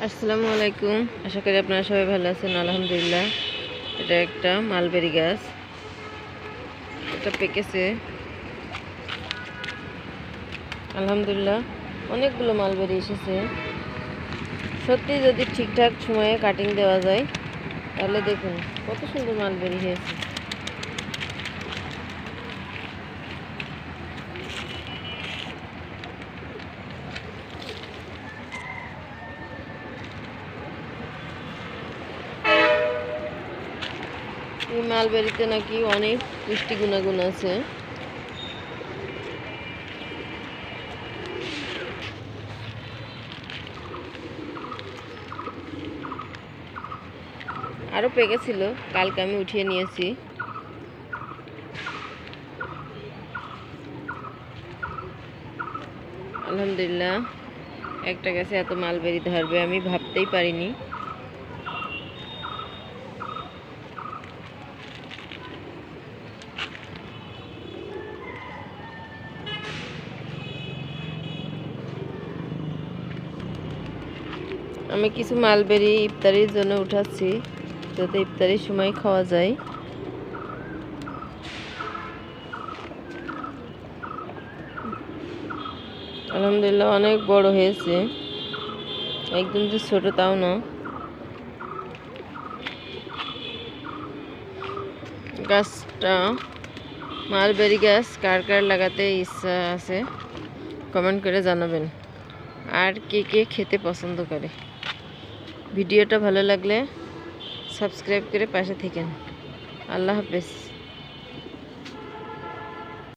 আসসালামু আলাইকুম। আশা করি আপনারা সবাই ভালো আছেন। আলহামদুলিল্লাহ। এটা একটা মালবেরি গাছ, এটা পেকেছে আলহামদুলিল্লাহ। অনেকগুলো মালবেরি এসেছে। সত্যি যদি ঠিকঠাক সময়ে কাটিং দেওয়া যায় তাহলে দেখুন কত সুন্দর মালবেরি হয়েছে। এই মালবেরিতে নাকি অনেক পুষ্টি গুণাগুণ আছে। আরও পেকেছিল, কালকে আমি উঠিয়ে নিয়েছি। আলহামদুলিল্লাহ, একটা গাছে এত মালবেরি ধরবে আমি ভাবতেই পারিনি। আমি কিছু মালবেরি ইফতারির জন্য উঠাচ্ছি, যাতে ইফতারির সময় খাওয়া যায়। আলহামদুলিল্লাহ, অনেক বড় হয়েছে, একদম যে ছোট তাও না। গাছটা মালবেরি গাছ কার কার লাগাতে ইচ্ছা আছে কমেন্ট করে জানাবেন, আর কে কে খেতে পছন্দ করে। ভিডিওটা ভালো লাগলে সাবস্ক্রাইব করে পাশে থাকেন। আল্লাহ হাফেজ।